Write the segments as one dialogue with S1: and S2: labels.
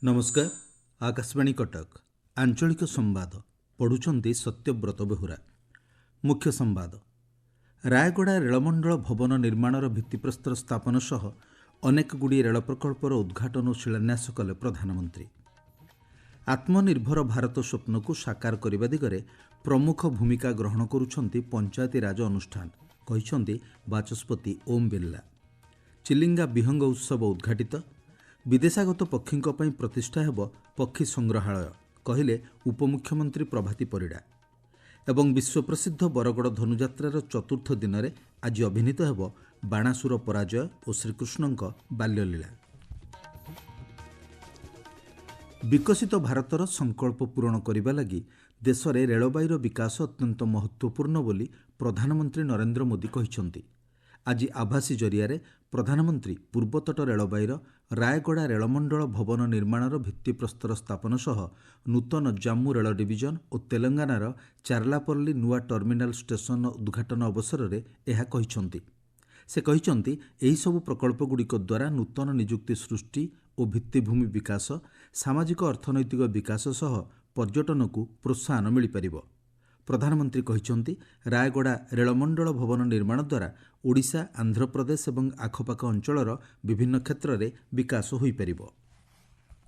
S1: नमस्कार। आकाशवाणी कटक आंचलिक संवाद पढ़ुचंती सत्यव्रत बेहुरा। मुख्य संवाद। रायगड़ा रेलमंडल भवन निर्माणर भित्तिप्रस्तर स्थापन सह अनेक गुड़ी रेल प्रकल्पर उद्घाटन और शिलान्यास कले प्रधानमंत्री। आत्मनिर्भर भारत स्वप्न को साकार करने दिगरे प्रमुख भूमिका ग्रहण करुछंती पंचायती राज अनुष्ठान कहिछंती बाचस्पति ओम बिरला। चिलिंगा विहंग उत्सव उद्घाटित। विदेशागत पक्षींक पई प्रतिष्ठा हेब पक्षी संग्रहालय कहिले उपमुख्यमंत्री प्रभाती परिड़ा। एवं विश्वप्रसिद्ध बरगड़ धनुयात्रार चतुर्थ दिन में आज अभिनीत हेब बाणासुर पराजय और श्रीकृष्णଙ୍କ बाल्यलीला। विकसित भारतर संकल्प पूरण करने लगी देश में रेलबाईर विकास अत्यंत महत्वपूर्ण बोली प्रधानमंत्री नरेंद्र मोदी कहिछंती। आज आभासी जरिया प्रधानमंत्री पूर्वतट रेलबाईर रायगड़ा रेलमंडल भवन निर्माणर भित्तिप्रस्तर स्थापन सह नूतन जम्मू रेल डिविजन और तेलंगानार चार्लापल्ली नुआ टर्मिनाल स्टेशन उद्घाटन अवसर में यह कहिछंती। से कहिछंती एही सबु प्रकल्पगुड़िक द्वारा नूतन निजुक्ति सृष्टि और भित्तिभूमि विकास, सामाजिक अर्थनैतिक विकास सह पर्यटन को प्रोत्साहन मिल पारिबो। प्रधानमंत्री कहिछंती रायगड़ा रेलमंडल भवन निर्माण द्वारा ओडिशा, आंध्र प्रदेश और आखपाख अंचलर विभिन्न क्षेत्र में विकास होई परिबो।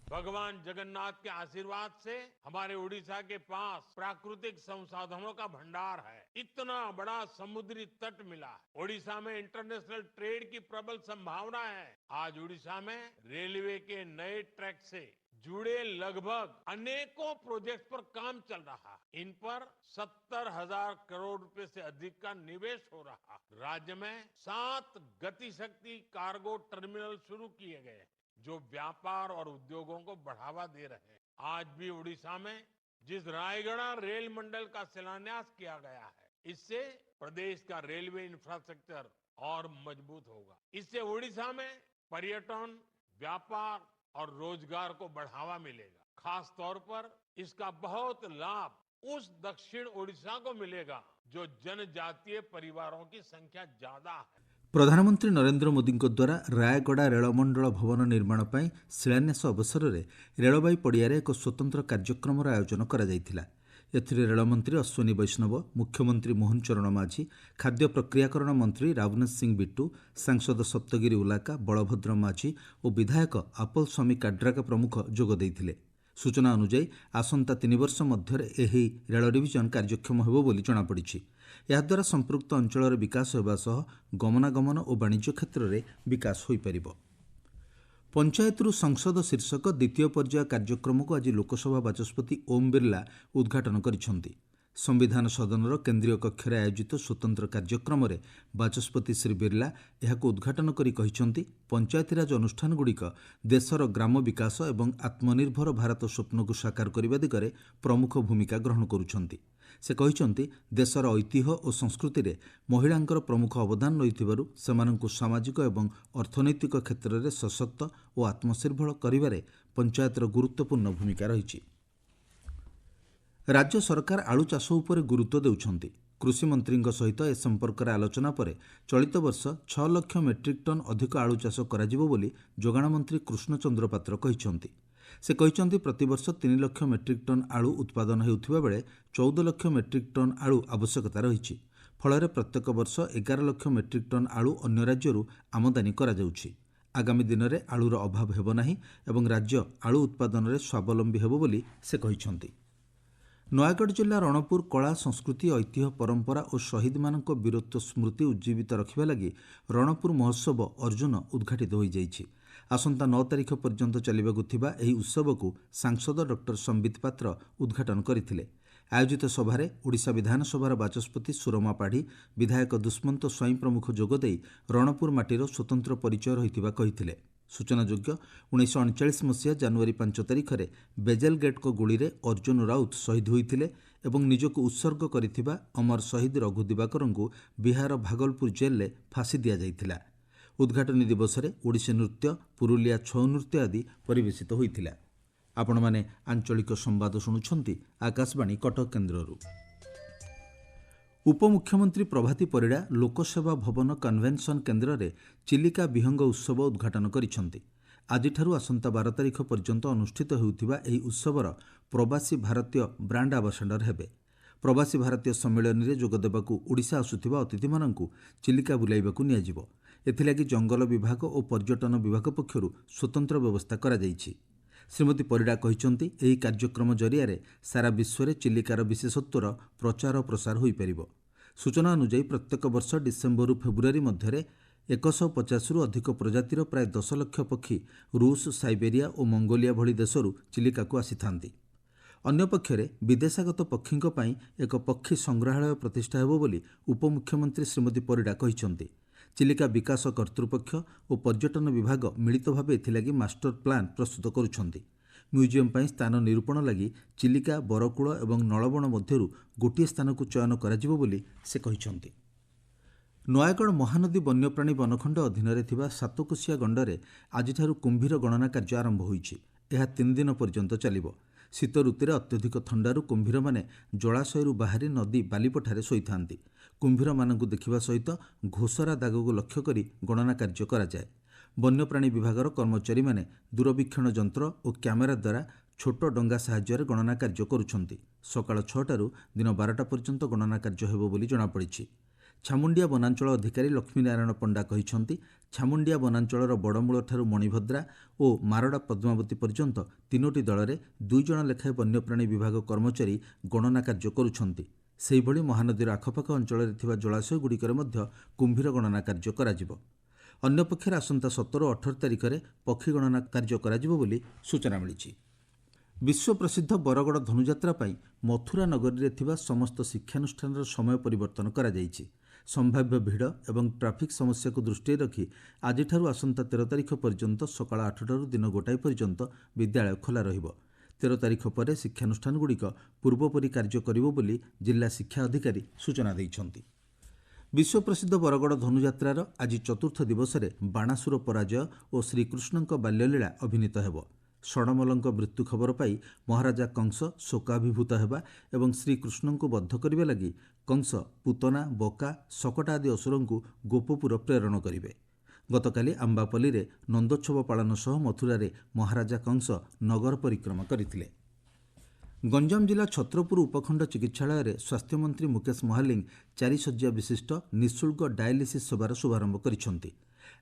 S2: भगवान जगन्नाथ के आशीर्वाद से हमारे उड़ीसा के पास प्राकृतिक संसाधनों का भंडार है। इतना बड़ा समुद्री तट मिला है। उड़ीसा में इंटरनेशनल ट्रेड की प्रबल संभावना है। आज उड़ीसा में रेलवे के नए ट्रैक से जुड़े लगभग अनेकों प्रोजेक्ट पर काम चल रहा है। इन पर 70,000 करोड़ रुपए से अधिक का निवेश हो रहा है। राज्य में 7 गतिशक्ति कार्गो टर्मिनल शुरू किए गए हैं जो व्यापार और उद्योगों को बढ़ावा दे रहे हैं। आज भी उड़ीसा में जिस रायगड़ा रेल मंडल का शिलान्यास किया गया है, इससे प्रदेश का रेलवे इंफ्रास्ट्रक्चर और मजबूत होगा। इससे उड़ीसा में पर्यटन, व्यापार और रोजगार को बढ़ावा मिलेगा। खास तौर पर इसका बहुत लाभ उस दक्षिण ओडिशा को मिलेगा जो जनजातीय परिवारों की संख्या ज्यादा है।
S1: प्रधानमंत्री नरेंद्र मोदी द्वारा रायगड़ा रेलमंडल भवन निर्माण पर शिलान्यास अवसर में रेलबाई पड़िया एक स्वतंत्र कार्यक्रम आयोजन करा जायतिला। एथिरे रेलमंत्री अश्विनी वैष्णव, मुख्यमंत्री मोहन चरण माझी, खाद्य प्रक्रियाकरण मंत्री रावनेश सिंह बिट्टू, सांसद सप्तगिरी उलाका, बलभद्र माझी और विधायक आपल स्वामी काड्राका प्रमुख जोग देइथिले। सूचना अनुसार आसंता 3 वर्ष मध्य एही रेल डिविजन कार्यक्षम हेबो बोली जଣାपड़िछि। याद्वारा संपृक्त अंचलर विकास होगा सह गमनागमन और वाणिज्य क्षेत्र में विकास हो पारिबो। पंचायतरू संसद शीर्षक द्वितीय पर्याय कार्यक्रम को आज लोकसभा बाचस्पति ओम बिरला उद्घाटन करिसेंती। संविधान सदनर केन्द्रीय कक्ष में आयोजित स्वतंत्र कार्यक्रम में बाचस्पति श्री बिरला यहाक उद्घाटन करी कहिसेंती पंचायतीराज अनुष्ठानगुड़िक देशर ग्राम विकास और आत्मनिर्भर भारत स्वप्न को साकार करने दिगरे प्रमुख भूमिका ग्रहण करुछंती। से कहिसेंती देशर ऐतिह्य और संस्कृति रे महिलांकर प्रमुख अवदान रहिथिबारु सेमानंकु सामाजिक और अर्थनैतिक क्षेत्र में सशक्त और आत्मनिर्भर करिबारे पंचायतर गुरुत्वपूर्ण भूमिका रहिछि। राज्य सरकार आलू चाष उपर गुरुत्व देउछंती। कृषि मंत्री सहित ए संपर्क में आलोचना पर चलित वर्ष 6 लाख मेट्रिक टन अधिक आलू चाष कराजिबो बोली जोगाण मंत्री कृष्णचंद्र पात्र कहिसेंती। से कहिसेंती प्रतिवर्ष 3 लाख मेट्रिक टन आलू उत्पादन हेउथिबा बेले 14 लाख मेट्रिक टन आलू आवश्यकता रहिछि। फଳରେ प्रत्येक वर्ष 11 लाख मेट्रिक टन आलू अन्य राज्यरू आमदानी करा जाउछि। आगामी दिन में आलूर अभाव हेब नाही एवं राज्य आलू उत्पादन में स्वावलंबी हेब बोली से कहिसेंती। नयागढ़ जिला रणपुर कला, संस्कृति, ऐतिह्य, परंपरा और शहीद मानक वीरत्व स्मृति उज्जीवित रखिबा लगी रणपुर महोत्सव अर्जुन उद्घाटित हो जाइछि। आसंता 9 तारिख पर्यंत चलिबाकु थिबा एही उत्सव को सांसद डॉक्टर संबित पात्र उद्घाटन करथिले। आयोजित सभारे ओडिशा विधानसभार बाचस्पति सुरमा पाढ़ी, विधायक दुष्मंत स्वाई प्रमुख जोगदेई रणपुर माटीर स्वतंत्र परिचय रहिथिबा कहिथिले। सूचनायोग्य 1939 मसीहा जनवरी 5 तारिख में बेजल गेट को गुली रे अर्जुन राउत शहीद होइथिले एवं निजको उत्सर्ग करिथिबा अमर शहीद रघु दिवाकर को बिहार भागलपुर जेल में फांसी दिया जाइथिला। उद्घाटनी दिवस में ओडिसी नृत्य, पुरुलिया छौ नृत्य आदि परिवेशित होइथिला। आपण माने आंचलिक संवाद शुणुछंती आकाशवाणी कटक केन्द्ररू। उपमुख्यमंत्री प्रभाती परिड़ा लोकसेवा भवन कन्वेन्शन केन्द्र में चिलिका विहंग उत्सव उद्घाटन करिसेंती। ଆଜିଠାରୁ ଆସନ୍ତା 12 ତାରିଖ ପର୍ଯ୍ୟନ୍ତ ଅନୁଷ୍ଠିତ ହେଉଥିବା ଏହି ଉତ୍ସବର ପ୍ରବାସୀ ଭାରତୀୟ ବ୍ରାଣ୍ଡ ଆମ୍ବାସାଡର ହେବେ। ପ୍ରବାସୀ ଭାରତୀୟ ସମ୍ମିଳନୀରେ ଯୋଗଦେବାକୁ ଓଡ଼ିଶା ଆସୁଥିବା ଅତିଥିମାନଙ୍କୁ ଚିଲିକା ବୁଲାଇବାକୁ ନିଆଯିବ। ଏଥିଲାଗି ଜଙ୍ଗଲ ବିଭାଗ ଓ ପର୍ଯ୍ୟଟନ ବିଭାଗ ପକ୍ଷରୁ ସ୍ୱତନ୍ତ୍ର ବ୍ୟବସ୍ଥା କରାଯାଇଛି। ଶ୍ରୀମତୀ ପରିଡ଼ା କହିଛନ୍ତି, ଏହି କାର୍ଯ୍ୟକ୍ରମ ଜରିଆରେ ସାରା ବିଶ୍ୱରେ ଚିଲିକାର ବିଶେଷତ୍ୱର ପ୍ରଚାର ଓ ପ୍ରସାର ହୋଇପାରିବ। ସୂଚନା ଅନୁଯାୟୀ ପ୍ରତ୍ୟେକ ବର୍ଷ ଡିସେମ୍ବରରୁ ଫେବୃଆରୀ ମଧ୍ୟରେ 150ରୁ ଅଧିକ ପ୍ରଜାତିର ପ୍ରାୟ 10 ଲକ୍ଷ ପକ୍ଷୀ ରୁଷ, ସାଇବେରିଆ ଓ ମଙ୍ଗୋଲିଆ ଭଳି ଦେଶରୁ ଚିଲିକାକୁ ଆସିଥାନ୍ତି। ଅନ୍ୟପକ୍ଷରେ ବିଦେଶାଗତ ପକ୍ଷୀଙ୍କ ପାଇଁ ଏକ ପକ୍ଷୀ ସଂଗ୍ରହାଳୟ ପ୍ରତିଷ୍ଠା ହେବ ବୋଲି ଉପମୁଖ୍ୟମନ୍ତ୍ରୀ ଶ୍ରୀମତୀ ପରିଡ଼ା କହିଛନ୍ତି। ଚିଲିକା ବିକାଶ କର୍ତ୍ତୃପକ୍ଷ ଓ ପର୍ଯ୍ୟଟନ ବିଭାଗ ମିଳିତ ଭାବେ ଏଥିଲାଗି ମାଷ୍ଟର ପ୍ଲାନ୍ ପ୍ରସ୍ତୁତ କରୁଛନ୍ତି। ମ୍ୟୁଜିୟମ୍ ପାଇଁ ସ୍ଥାନ ନିରୂପଣ ଲାଗି ଚିଲିକା, ବରକୂଳ ଏବଂ ନଳବଣ ମଧ୍ୟରୁ ଗୋଟିଏ ସ୍ଥାନକୁ ଚୟନ କରାଯିବ ବୋଲି ସେ କହିଛନ୍ତି। ନୟାଗଡ଼ ମହାନଦୀ ବନ୍ୟପ୍ରାଣୀ ବନଖଣ୍ଡ ଅଧୀନରେ ଥିବା ସାତକୋଶିଆ ଗଣ୍ଡରେ ଆଜିଠାରୁ କୁମ୍ଭୀର ଗଣନା କାର୍ଯ୍ୟ ଆରମ୍ଭ ହୋଇଛି। ଏହା 3 ଦିନ ପର୍ଯ୍ୟନ୍ତ ଚାଲିବ। ଶୀତ ଋତୁରେ ଅତ୍ୟଧିକ ଥଣ୍ଡାରୁ କୁମ୍ଭୀରମାନେ ଜଳାଶୟରୁ ବାହାରି ନଦୀ ବାଲିପଠାରେ ଶୋଇଥାନ୍ତି। କୁମ୍ଭୀରମାନଙ୍କୁ ଦେଖିବା ସହିତ ଘୋଷରା ଦାଗକୁ ଲକ୍ଷ୍ୟ କରି ଗଣନା କାର୍ଯ୍ୟ କରାଯାଏ। ବନ୍ୟପ୍ରାଣୀ ବିଭାଗର କର୍ମଚାରୀମାନେ ଦୂରବୀକ୍ଷଣ ଯନ୍ତ୍ର ଓ କ୍ୟାମେରା ଦ୍ୱାରା ଛୋଟ ଡଙ୍ଗା ସାହାଯ୍ୟରେ ଗଣନା କାର୍ଯ୍ୟ କରୁଛନ୍ତି। ସକାଳ 6ଟାରୁ ଦିନ 12ଟା ପର୍ଯ୍ୟନ୍ତ ଗଣନା କାର୍ଯ୍ୟ ହେବ ବୋଲି ଜଣାପଡ଼ିଛି। ଛାମୁଣ୍ଡିଆ ବନାଞ୍ଚଳ ଅଧିକାରୀ ଲକ୍ଷ୍ମୀନାରାୟଣ ପଣ୍ଡା କହିଛନ୍ତି, ଛାମୁଣ୍ଡିଆ ବନାଞ୍ଚଳର ବଡ଼ମୂଳଠାରୁ ମଣିଭଦ୍ରା ଓ ମାରଡ଼ା ପଦ୍ମାବତୀ ପର୍ଯ୍ୟନ୍ତ 3ଟି ଦଳରେ 2 ଜଣ ଲେଖାଏଁ ବନ୍ୟପ୍ରାଣୀ ବିଭାଗ କର୍ମଚାରୀ ଗଣନା କାର୍ଯ୍ୟ କରୁଛନ୍ତି। ସେହିଭଳି ମହାନଦୀର ଆଖପାଖ ଅଞ୍ଚଳରେ ଥିବା ଜଳାଶୟଗୁଡ଼ିକରେ ମଧ୍ୟ କୁମ୍ଭୀର ଗଣନା କାର୍ଯ୍ୟ କରାଯିବ। ଅନ୍ୟପକ୍ଷରେ ଆସନ୍ତା 17 ଓ 18 ତାରିଖରେ ପକ୍ଷୀ ଗଣନା କାର୍ଯ୍ୟ କରାଯିବ ବୋଲି ସୂଚନା ମିଳିଛି। ବିଶ୍ୱପ୍ରସିଦ୍ଧ ବରଗଡ଼ ଧନୁଯାତ୍ରା ପାଇଁ ମଥୁରା ନଗରୀରେ ଥିବା ସମସ୍ତ ଶିକ୍ଷାନୁଷ୍ଠାନର ସମୟ ପରିବର୍ତ୍ତନ କରାଯାଇଛି। ସମ୍ଭାବ୍ୟ ଭିଡ଼ ଏବଂ ଟ୍ରାଫିକ୍ ସମସ୍ୟାକୁ ଦୃଷ୍ଟିରେ ରଖି ଆଜିଠାରୁ ଆସନ୍ତା 13 ତାରିଖ ପର୍ଯ୍ୟନ୍ତ ସକାଳ 8ଟାରୁ ଦିନ 1ଟା ପର୍ଯ୍ୟନ୍ତ ବିଦ୍ୟାଳୟ ଖୋଲା ରହିବ। 13 ତାରିଖ ପରେ ଶିକ୍ଷାନୁଷ୍ଠାନଗୁଡ଼ିକ ପୂର୍ବପରି କାର୍ଯ୍ୟ କରିବ ବୋଲି ଜିଲ୍ଲା ଶିକ୍ଷା ଅଧିକାରୀ ସୂଚନା ଦେଇଛନ୍ତି। ବିଶ୍ୱପ୍ରସିଦ୍ଧ ବରଗଡ଼ ଧନୁଯାତ୍ରାର ଆଜି ଚତୁର୍ଥ ଦିବସରେ ବାଣାସୁର ପରାଜୟ ଓ ଶ୍ରୀକୃଷ୍ଣଙ୍କ ବାଲ୍ୟଲୀଳା ଅଭିନୀତ ହେବ। ଷଡ଼ମଲଙ୍କ ମୃତ୍ୟୁ ଖବର ପାଇ ମହାରାଜା କଂସ ଶୋକାଭିଭୂତ ହେବା ଏବଂ ଶ୍ରୀକୃଷ୍ଣଙ୍କୁ ବଦ୍ଧ କରିବା ଲାଗି କଂସ ପୁତନା, ବକା, ଶକଟା ଆଦି ଅସୁରଙ୍କୁ ଗୋପପୁର ପ୍ରେରଣ କରିବେ। ଗତକାଲି ଆମ୍ବାପଲ୍ଲୀରେ ନନ୍ଦୋତ୍ସବ ପାଳନ ସହ ମଥୁରାରେ ମହାରାଜା କଂସ ନଗର ପରିକ୍ରମା କରିଥିଲେ। ଗଞ୍ଜାମ ଜିଲ୍ଲା ଛତ୍ରପୁର ଉପଖଣ୍ଡ ଚିକିତ୍ସାଳୟରେ ସ୍ୱାସ୍ଥ୍ୟମନ୍ତ୍ରୀ ମୁକେଶ ମହାଲିଂ 4 ଶଯ୍ୟା ବିଶିଷ୍ଟ ନିଃଶୁଳ୍କ ଡାୟାଲିସିସ୍ ସେବାର ଶୁଭାରମ୍ଭ କରିଛନ୍ତି।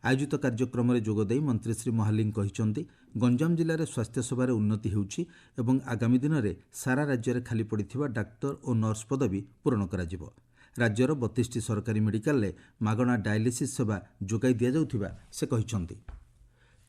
S1: ଆୟୋଜିତ କାର୍ଯ୍ୟକ୍ରମରେ ଯୋଗଦେଇ ମନ୍ତ୍ରୀ ଶ୍ରୀ ମହାଲିଂ କହିଛନ୍ତି, ଗଞ୍ଜାମ ଜିଲ୍ଲାରେ ସ୍ୱାସ୍ଥ୍ୟସେବାରେ ଉନ୍ନତି ହେଉଛି ଏବଂ ଆଗାମୀ ଦିନରେ ସାରା ରାଜ୍ୟରେ ଖାଲି ପଡ଼ିଥିବା ଡାକ୍ତର ଓ ନର୍ସ ପଦବୀ ପୂରଣ କରାଯିବ। ରାଜ୍ୟର 32ଟି ସରକାରୀ ମେଡିକାଲରେ ମାଗଣା ଡାୟାଲିସିସ୍ ସେବା ଯୋଗାଇ ଦିଆଯାଉଥିବା ସେ କହିଛନ୍ତି।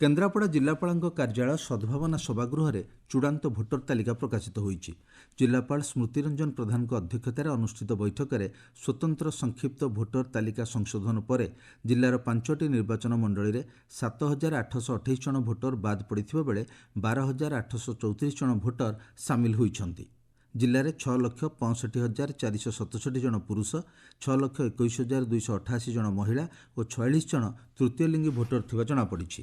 S1: କେନ୍ଦ୍ରାପଡ଼ା ଜିଲ୍ଲାପାଳଙ୍କ କାର୍ଯ୍ୟାଳୟ ସଦ୍ଭାବନା ସଭାଗୃହରେ ଚୂଡ଼ାନ୍ତ ଭୋଟର ତାଲିକା ପ୍ରକାଶିତ ହୋଇଛି। ଜିଲ୍ଲାପାଳ ସ୍ମୃତିରଞ୍ଜନ ପ୍ରଧାନଙ୍କ ଅଧ୍ୟକ୍ଷତାରେ ଅନୁଷ୍ଠିତ ବୈଠକରେ ସ୍ୱତନ୍ତ୍ର ସଂକ୍ଷିପ୍ତ ଭୋଟର ତାଲିକା ସଂଶୋଧନ ପରେ ଜିଲ୍ଲାର 5ଟି ନିର୍ବାଚନ ମଣ୍ଡଳୀରେ 7,828 ଜଣ ଭୋଟର ବାଦ୍ ପଡ଼ିଥିବା ବେଳେ 12,834 ଜଣ ଭୋଟର ସାମିଲ ହୋଇଛନ୍ତି। ଜିଲ୍ଲାରେ 6,65,467 ଜଣ ପୁରୁଷ, 6,21,288 ଜଣ ମହିଳା ଓ 46 ଜଣ ତୃତୀୟ ଲିଙ୍ଗୀ ଭୋଟର ଥିବା ଜଣାପଡ଼ିଛି।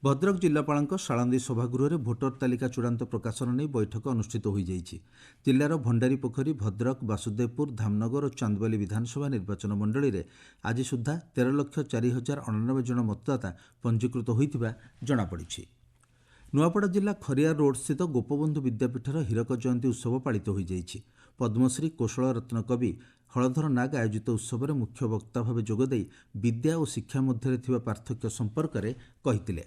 S1: ଭଦ୍ରକ ଜିଲ୍ଲାପାଳଙ୍କ ଶାଳନ୍ଦୀ ସଭାଗୃହରେ ଭୋଟର ତାଲିକା ଚୂଡ଼ାନ୍ତ ପ୍ରକାଶନ ନେଇ ବୈଠକ ଅନୁଷ୍ଠିତ ହୋଇଯାଇଛି। ଜିଲ୍ଲାର ଭଣ୍ଡାରୀପୋଖରୀ, ଭଦ୍ରକ, ବାସୁଦେବପୁର, ଧାମନଗର ଓ ଚାନ୍ଦବାଲି ବିଧାନସଭା ନିର୍ବାଚନ ମଣ୍ଡଳୀରେ ଆଜି ସୁଦ୍ଧା 13,04,099 ଜଣ ମତଦାତା ପଞ୍ଜୀକୃତ ହୋଇଥିବା ଜଣାପଡ଼ିଛି। ନୂଆପଡ଼ା ଜିଲ୍ଲା ଖରିଆର ରୋଡ୍ସ୍ଥିତ ଗୋପବନ୍ଧୁ ବିଦ୍ୟାପୀଠର ହୀରକ ଜୟନ୍ତୀ ଉତ୍ସବ ପାଳିତ ହୋଇଯାଇଛି। ପଦ୍ମଶ୍ରୀ କୋଶଳରତ୍ନ କବି ହଳଧର ନାଗ ଆୟୋଜିତ ଉତ୍ସବରେ ମୁଖ୍ୟ ବକ୍ତା ଭାବେ ଯୋଗଦେଇ ବିଦ୍ୟା ଓ ଶିକ୍ଷା ମଧ୍ୟରେ ଥିବା ପାର୍ଥକ୍ୟ ସମ୍ପର୍କରେ କହିଥିଲେ।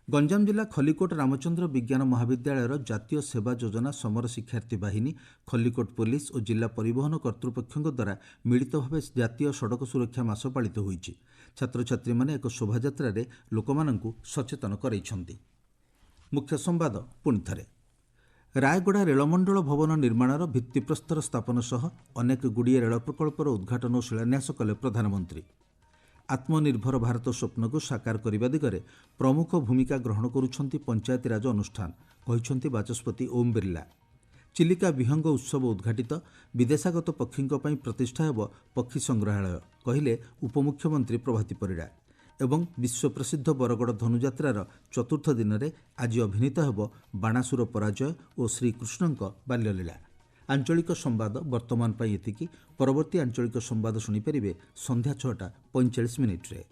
S1: ଗଞ୍ଜାମ ଜିଲ୍ଲା ଖଲିକୋଟ ରାମଚନ୍ଦ୍ର ବିଜ୍ଞାନ ମହାବିଦ୍ୟାଳୟର ଜାତୀୟ ସେବା ଯୋଜନା ସମର ଶିକ୍ଷାର୍ଥୀ ବାହିନୀ, ଖଲିକୋଟ ପୋଲିସ ଓ ଜିଲ୍ଲା ପରିବହନ କର୍ତ୍ତୃପକ୍ଷଙ୍କ ଦ୍ୱାରା ମିଳିତ ଭାବେ ଜାତୀୟ ସଡ଼କ ସୁରକ୍ଷା ମାସ ପାଳିତ ହୋଇଛି। ଛାତ୍ରଛାତ୍ରୀମାନେ ଏକ ଶୋଭାଯାତ୍ରାରେ ଲୋକମାନଙ୍କୁ ସଚେତନ କରାଇଛନ୍ତି। ମୁଖ୍ୟ ସମ୍ବାଦ ପୁଣିଥରେ। ରାୟଗଡ଼ା ରେଳମଣ୍ଡଳ ଭବନ ନିର୍ମାଣର ଭିତ୍ତିପ୍ରସ୍ତର ସ୍ଥାପନ ସହ ଅନେକ ଗୁଡ଼ିଏ ରେଳ ପ୍ରକଳ୍ପର ଉଦ୍ଘାଟନ ଓ ଶିଳାନ୍ୟାସ କଲେ ପ୍ରଧାନମନ୍ତ୍ରୀ। ଆତ୍ମନିର୍ଭର ଭାରତ ସ୍ୱପ୍ନକୁ ସାକାର କରିବା ଦିଗରେ ପ୍ରମୁଖ ଭୂମିକା ଗ୍ରହଣ କରୁଛନ୍ତି ପଞ୍ଚାୟତିରାଜ ଅନୁଷ୍ଠାନ, କହିଛନ୍ତି ବାଚସ୍ପତି ଓମ୍ ବିର୍ଲା। ଚିଲିକା ବିହଙ୍ଗ ଉତ୍ସବ ଉଦ୍ଘାଟିତ, ବିଦେଶାଗତ ପକ୍ଷୀଙ୍କ ପାଇଁ ପ୍ରତିଷ୍ଠା ହେବ ପକ୍ଷୀ ସଂଗ୍ରହାଳୟ, କହିଲେ ଉପମୁଖ୍ୟମନ୍ତ୍ରୀ ପ୍ରଭାତୀ ପରିଡ଼ା। ଏବଂ ବିଶ୍ୱପ୍ରସିଦ୍ଧ ବରଗଡ଼ ଧନୁଯାତ୍ରାର ଚତୁର୍ଥ ଦିନରେ ଆଜି ଅଭିନୀତ ହେବ ବାଣାସୁର ପରାଜୟ ଓ ଶ୍ରୀକୃଷ୍ଣଙ୍କ ବାଲ୍ୟଲୀଳା। ଆଞ୍ଚଳିକ ସମ୍ବାଦ ବର୍ତ୍ତମାନ ପାଇଁ ଏତିକି। ପରବର୍ତ୍ତୀ ଆଞ୍ଚଳିକ ସମ୍ବାଦ ଶୁଣିପାରିବେ ସନ୍ଧ୍ୟା 6:45